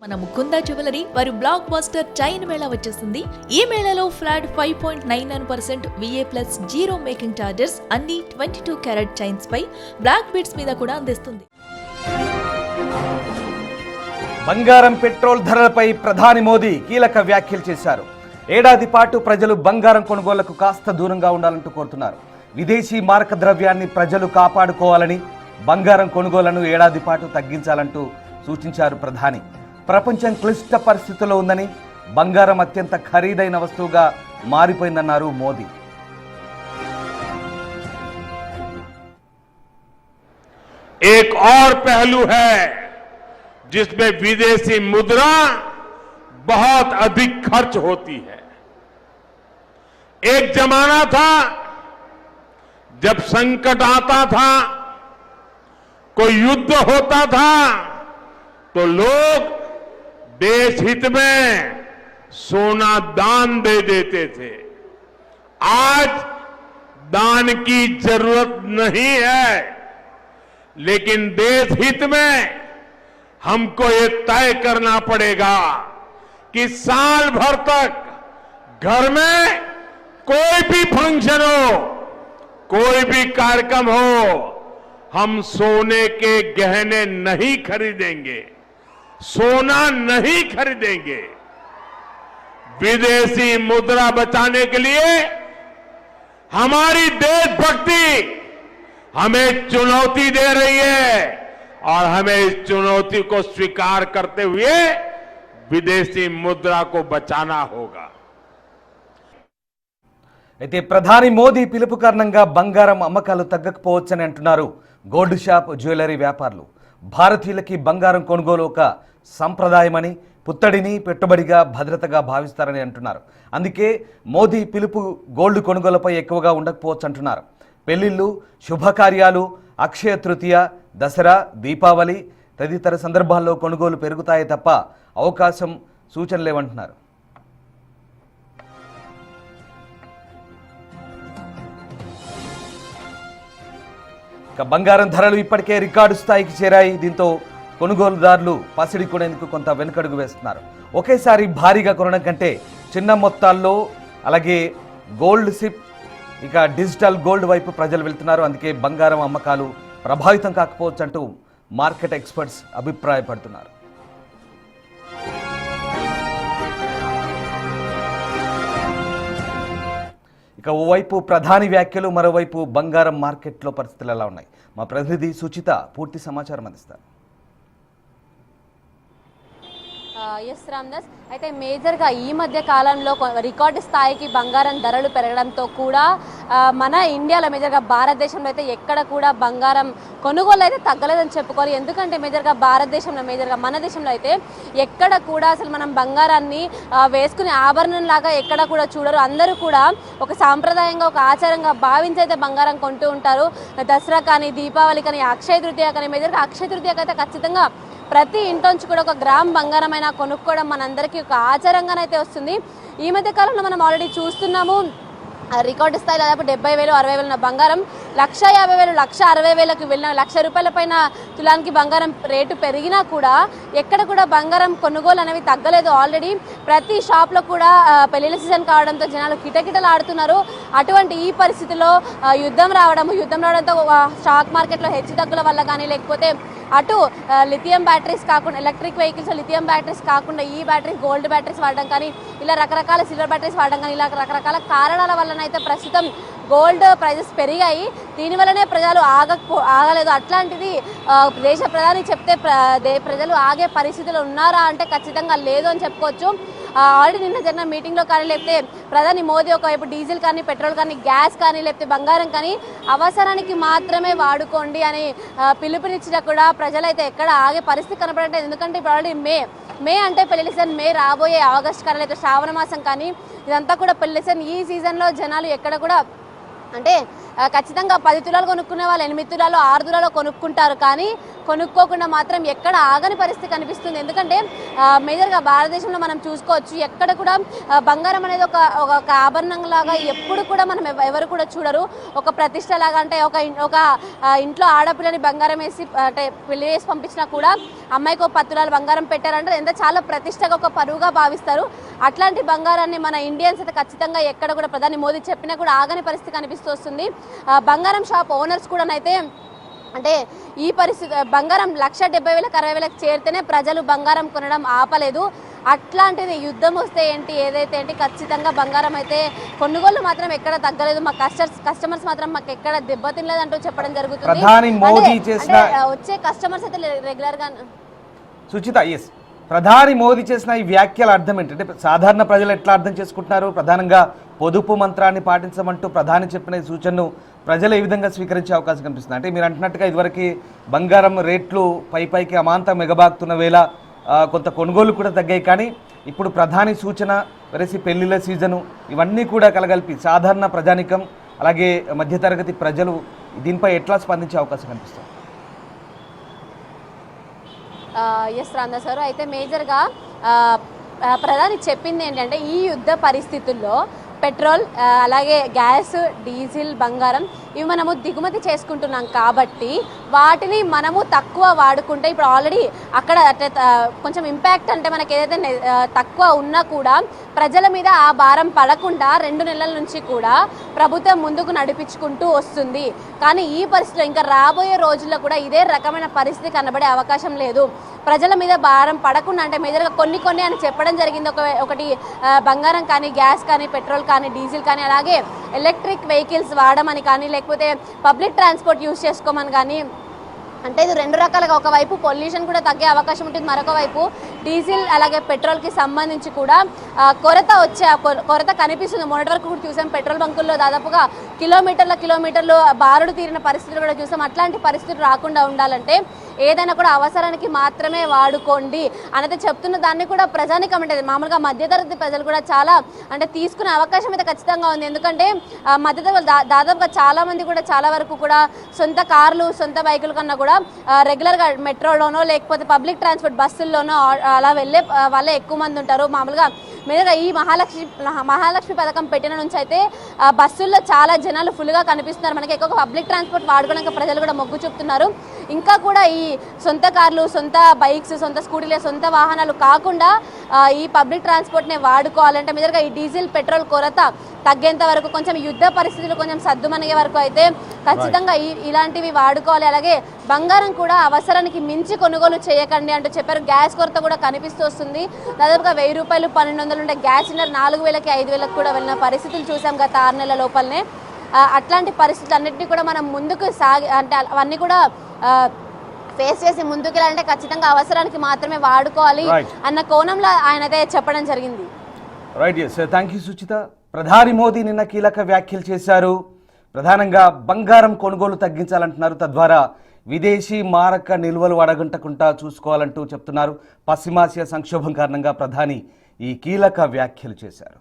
మన ముకుంద జ్యువెలరీ వారి blockbuster chain mela వచ్చేసింది. ఈ మేళాలో flat 5.99% VA plus 0 making charges అన్ని 22 క్యారెట్ చైన్స్ పై బ్లాక్ బీడ్స్ మీద కూడా అందిస్తుంది. బంగారం పెట్రోల్ ధరలపై ప్రధాని మోదీ కీలక వ్యాఖ్యలు చేశారు. ఏడాది పాటు ప్రజలు బంగారం కొనుగోళ్లకు కాస్త దూరంగా ఉండాలంటూ కోరుతున్నారు. విదేశీ మారక ద్రవ్యాన్ని ప్రజలు కాపాడుకోవాలని, బంగారం కొనుగోళ్లను ఏడాది పాటు తగ్గించాలంటూ సూచించారు ప్రధాని. ప్రపంచం క్లిష్ట పరిస్థితుల్లో ఉందని, బంగారం అత్యంత ఖరీదైన వస్తువుగా మారిపోయిందన్నారు మోదీ. एक और पहलू है जिसमें विदेशी मुद्रा बहुत अधिक खर्च होती है। एक जमाना था जब संकट आता था, कोई युद्ध होता था तो लोग देश हित में सोना दान दे देते थे। आज दान की जरूरत नहीं है, लेकिन देश हित में हमको ये तय करना पड़ेगा कि साल भर तक घर में कोई भी फंक्शन हो, कोई भी कार्यक्रम हो, हम सोने के गहने नहीं खरीदेंगे, सोना नहीं खरीदेंगे। विदेशी मुद्रा बचाने के लिए हमारी देशभक्ति हमें चुनौती दे रही है और हमें इस चुनौती को स्वीकार करते हुए विदेशी मुद्रा को बचाना होगा। అయితే ప్రధాని మోదీ పిలుపు కారణంగా బంగారం అమ్మకాలు తగ్గకపోవచ్చని అంటున్నారు గోల్డ్ షాప్ జ్యువెలరీ వ్యాపారులు. భారతీయులకి బంగారం కొనుగోలు ఒక సంప్రదాయమని, పుత్తడిని పెట్టుబడిగా భద్రతగా భావిస్తారని అంటున్నారు. అందుకే మోదీ పిలుపు గోల్డ్ కొనుగోలుపై ఎక్కువగా ఉండకపోవచ్చు అంటున్నారు. పెళ్లిళ్ళు, శుభకార్యాలు, అక్షయ తృతీయ, దసరా, దీపావళి తదితర సందర్భాల్లో కొనుగోలు పెరుగుతాయి తప్ప అవకాశం సూచనలేవంటున్నారు. ఇక బంగారం ధరలు ఇప్పటికే రికార్డు స్థాయికి చేరాయి. దీంతో కొనుగోలుదారులు పసిడి కొనేందుకు కొంత వెనుకడుగు వేస్తున్నారు. ఒకేసారి భారీగా కొనడం కంటే చిన్న మొత్తాల్లో, అలాగే గోల్డ్ సిప్, ఇక డిజిటల్ గోల్డ్ వైపు ప్రజలు వెళ్తున్నారు. అందుకే బంగారం అమ్మకాలు ప్రభావితం కాకపోవచ్చు అంటూ మార్కెట్ ఎక్స్పర్ట్స్ అభిప్రాయపడుతున్నారు. ఇక ఓవైపు ప్రధాని వ్యాఖ్యలు, మరోవైపు బంగారం మార్కెట్లో పరిస్థితులు ఎలా ఉన్నాయి? మా ప్రతినిధి సుచిత పూర్తి సమాచారం అందిస్తారు. ఎస్ రామ్దాస్, అయితే మేజర్గా ఈ మధ్య కాలంలో రికార్డు స్థాయికి బంగారం ధరలు పెరగడంతో కూడా మన ఇండియాలో మేజర్గా భారతదేశంలో అయితే ఎక్కడ కూడా బంగారం కొనుగోలు అయితే తగ్గలేదని చెప్పుకోవాలి. ఎందుకంటే మేజర్గా భారతదేశంలో, మేజర్గా మన దేశంలో అయితే ఎక్కడ కూడా అసలు మనం బంగారాన్ని వేసుకునే ఆభరణంలాగా ఎక్కడ కూడా చూడరు. అందరూ కూడా ఒక సాంప్రదాయంగా, ఒక ఆచారంగా భావించి అయితే బంగారం కొంటూ ఉంటారు. దసరా కానీ, దీపావళి కానీ, అక్షయ తృతీయ కానీ, మేజర్గా అక్షయ తృతీయకి అయితే ఖచ్చితంగా ప్రతి ఇంట్లోంచి కూడా 1 గ్రామ్ బంగారం అయినా కొనుక్కోవడం మనందరికీ ఒక ఆచారంగానైతే వస్తుంది. ఈ మధ్య కాలంలో మనం ఆల్రెడీ చూస్తున్నాము, రికార్డు స్థాయిలో దాదాపు 70,000, 60,000 ఉన్న బంగారం 1,50,000, 1,60,000కి వెళ్ళిన, ₹1,00,000 పైన తులానికి బంగారం రేటు పెరిగినా కూడా ఎక్కడ కూడా బంగారం కొనుగోలు అనేవి తగ్గలేదు. ఆల్రెడీ ప్రతి షాప్లో కూడా పెళ్లిళ్ళ సీజన్ కావడంతో జనాలు కిటకిటలు ఆడుతున్నారు. అటువంటి ఈ పరిస్థితిలో యుద్ధం రావడంతో స్టాక్ మార్కెట్లో హెచ్చుతగ్గుల వల్ల కానీ, లేకపోతే అటు లిథియం బ్యాటరీస్ కాకుండా, ఎలక్ట్రిక్ వెహికల్స్ లిథియం బ్యాటరీస్ కాకుండా ఈ బ్యాటరీస్, గోల్డ్ బ్యాటరీస్ వాడడం కానీ, ఇలా రకరకాల సిల్వర్ బ్యాటరీస్ వాడడం కానీ, ఇలా రకరకాల కారణాల వల్లనైతే ప్రస్తుతం గోల్డ్ ప్రైజెస్ పెరిగాయి. దీనివల్లనే ప్రజలు ఆగలేదు. అట్లాంటిది దేశ ప్రధాని చెప్తే ప్రజలు ఆగే పరిస్థితులు ఉన్నారా అంటే ఖచ్చితంగా లేదు అని చెప్పుకోవచ్చు. ఆల్రెడీ నిన్న జరిగిన మీటింగ్లో కానీ, లేకపోతే ప్రధాని మోదీ ఒకవైపు డీజిల్ కానీ, పెట్రోల్ కానీ, గ్యాస్ కానీ, లేకపోతే బంగారం కానీ అవసరానికి మాత్రమే వాడుకోండి అని పిలుపునిచ్చినా కూడా ప్రజలైతే ఎక్కడ ఆగే పరిస్థితి కనపడట్లేదు. ఎందుకంటే ఇప్పుడు ఆల్రెడీ మే అంటే పెళ్లి సీజన్, మే రాబోయే ఆగస్టు కానీ, లేకపోతే శ్రావణ మాసం కానీ, ఇదంతా కూడా పెళ్లి సీజన్. ఈ సీజన్లో జనాలు ఎక్కడ కూడా అంటే ఖచ్చితంగా 10 తులాలు కొనుక్కునే వాళ్ళు 8 తులాలు, 6 తులాలు కొనుక్కుంటారు. కానీ కొనుక్కోకుండా మాత్రం ఎక్కడ ఆగని పరిస్థితి కనిపిస్తుంది. ఎందుకంటే మేజర్గా భారతదేశంలో మనం చూసుకోవచ్చు, ఎక్కడ కూడా బంగారం అనేది ఒక ఆభరణంలాగా ఎప్పుడు కూడా మనం ఎవరు కూడా చూడరు. ఒక ప్రతిష్ట లాగా, అంటే ఒక ఇంట్లో ఆడపిల్లని బంగారం వేసి అంటే పెళ్లి వేసి పంపించినా కూడా అమ్మాయికి ఒక 10 తులాలు బంగారం పెట్టారంటే ఎంత చాలా ప్రతిష్టగా ఒక పరువుగా భావిస్తారు. అట్లాంటి బంగారాన్ని మన ఇండియన్స్ అయితే ఖచ్చితంగా ఎక్కడ కూడా ప్రధాని మోదీ చెప్పినా కూడా ఆగని పరిస్థితి కనిపిస్తూ వస్తుంది. బంగారం షాప్ ఓనర్స్ కూడా అయితే అంటే ఈ పరిస్థితి బంగారం 1,70,000 60,000 చేరితేనే ప్రజలు బంగారం కొనడం ఆపలేదు. అట్లాంటిది యుద్ధం వస్తే ఏంటి ఏదైతే ఏంటి ఖచ్చితంగా బంగారం అయితే కొనుగోలు మాత్రం ఎక్కడ తగ్గలేదు. మా కస్టమర్స్ మాత్రం మాకు ఎక్కడ దెబ్బతినలేదంటూ చెప్పడం జరుగుతుంది. ప్రధాని మోదీ చేసిన వచ్చే కస్టమర్స్ అయితే రెగ్యులర్ గా సుచిత ఎస్ ప్రధాని మోదీ చేసిన ఈ వ్యాఖ్యల అర్థం ఏంటంటే సాధారణ ప్రజలు ఎట్లా అర్థం చేసుకుంటున్నారు? ప్రధానంగా పొదుపు మంత్రాన్ని పాటించమంటూ ప్రధాని చెప్పిన సూచనను ప్రజలు ఏ విధంగా స్వీకరించే అవకాశం కనిపిస్తుంది? అంటే మీరు అంటున్నట్టుగా ఇదివరకు బంగారం రేట్లు పైకి అమాంతం ఎగబాకుతున్న వేళ కొంత కొనుగోలు కూడా తగ్గాయి, కానీ ఇప్పుడు ప్రధాని సూచన వెరసి పెళ్లిళ్ళ సీజను ఇవన్నీ కూడా కలగలిపి సాధారణ ప్రజానికం అలాగే మధ్యతరగతి ప్రజలు దీనిపై ఎట్లా స్పందించే అవకాశం కనిపిస్తుంది? ఎస్ రాందా సార్, అయితే మేజర్గా ప్రధాని చెప్పింది ఏంటంటే ఈ యుద్ధ పరిస్థితుల్లో పెట్రోల్ అలాగే గ్యాస్, డీజిల్, బంగారం ఇవి మనము దిగుమతి చేసుకుంటున్నాం కాబట్టి వాటిని మనము తక్కువ వాడుకుంటే ఇప్పుడు ఆల్రెడీ అక్కడ కొంచెం ఇంపాక్ట్ అంటే మనకి ఏదైతే తక్కువ ఉన్నా కూడా ప్రజల మీద ఆ భారం పడకుండా 2 నెలల నుంచి కూడా ప్రభుత్వం ముందుకు నడిపించుకుంటూ వస్తుంది. కానీ ఈ పరిస్థితిలో ఇంకా రాబోయే రోజుల్లో కూడా ఇదే రకమైన పరిస్థితి కనబడే అవకాశం లేదు. ప్రజల మీద భారం పడకుండా అంటే మేజర్గా కొన్ని అని చెప్పడం జరిగింది. ఒకటి బంగారం కానీ, గ్యాస్ కానీ, పెట్రోల్ కానీ, డీజిల్ కానీ, అలాగే ఎలక్ట్రిక్ వెహికల్స్ వాడమని కానీ, లేకపోతే పబ్లిక్ ట్రాన్స్పోర్ట్ యూజ్ చేసుకోమని కానీ, అంటే ఇది 2 రకాలుగా ఒకవైపు పొల్యూషన్ కూడా తగ్గే అవకాశం ఉంటుంది, మరొక వైపు డీజిల్ అలాగే పెట్రోల్కి సంబంధించి కూడా కొరత కనిపిస్తుంది. మొన్నటి వరకు కూడా చూసాం పెట్రోల్ బంకుల్లో దాదాపుగా కిలోమీటర్లు బారుడు తీరిన పరిస్థితులు కూడా చూసాం. అట్లాంటి పరిస్థితులు రాకుండా ఉండాలంటే ఏదైనా కూడా అవసరానికి మాత్రమే వాడుకోండి అనేది చెప్తున్న దాన్ని కూడా ప్రజానికం అంటే మామూలుగా మధ్యతరగతి ప్రజలు కూడా చాలా అంటే తీసుకునే అవకాశం అయితే ఖచ్చితంగా ఉంది. ఎందుకంటే మధ్యతరగతి దాదాపుగా చాలా మంది కూడా చాలా వరకు కూడా సొంత కార్లు, సొంత బైకుల కన్నా కూడా రెగ్యులర్గా మెట్రోలోనో లేకపోతే పబ్లిక్ ట్రాన్స్పోర్ట్ బస్సుల్లోనో అలా వెళ్ళే వాళ్ళే ఎక్కువ మంది ఉంటారు. మామూలుగా మీరుగా ఈ మహాలక్ష్మి పథకం పెట్టిన నుంచి అయితే బస్సుల్లో చాలా జనాలు ఫుల్గా కనిపిస్తున్నారు. మనకి ఎక్కువ పబ్లిక్ ట్రాన్స్పోర్ట్ వాడుకోవడానికి ప్రజలు కూడా మొగ్గు చూపుతున్నారు. ఇంకా కూడా ఈ సొంత కార్లు, సొంత బైక్స్, సొంత స్కూటీలు, సొంత వాహనాలు కాకుండా ఈ పబ్లిక్ ట్రాన్స్పోర్ట్నే వాడుకోవాలంటే మీరుగా ఈ డీజిల్, పెట్రోల్ కొరత తగ్గేంత వరకు కొంచెం యుద్ధ పరిస్థితులు కొంచెం సద్దుమణిగే వరకు అయితే ఖచ్చితంగా ఇలాంటివి వాడుకోవాలి. అలాగే బంగారం కూడా అవసరానికి మించి కొనుగోలు చేయకండి అంటూ చెప్పారు. గ్యాస్ కొరత కూడా కనిపిస్తూ వస్తుంది. దాదాపుగా 1,000 రూపాయలు 1,200 ఉండే గ్యాస్ సిలిండర్ 4,000కి 5,000కి కూడా వెళ్ళిన పరిస్థితులు చూసాం గత 6 నెలల లోపలనే. అట్లాంటి పరిస్థితులన్నింటినీ కూడా మనం ముందుకు అంటే అవన్నీ కూడా ఫేస్ చేసి ముందుకు వెళ్ళాలంటే ఖచ్చితంగా అవసరానికి మాత్రమే వాడుకోవాలి అన్న కోణంలో ఆయన అయితే చెప్పడం జరిగింది. Right, yes, thank you Suchitha. ప్రధాని మోదీ నిన్న కీలక వ్యాఖ్యలు చేశారు. ప్రధానంగా బంగారం కొనుగోలు తగ్గించాలంటున్నారు, తద్వారా విదేశీ మారక నిల్వలు అడగంటకుండా చూసుకోవాలంటూ చెప్తున్నారు. పశ్చిమాసియా సంక్షోభం కారణంగా ప్రధాని ఈ కీలక వ్యాఖ్యలు చేశారు.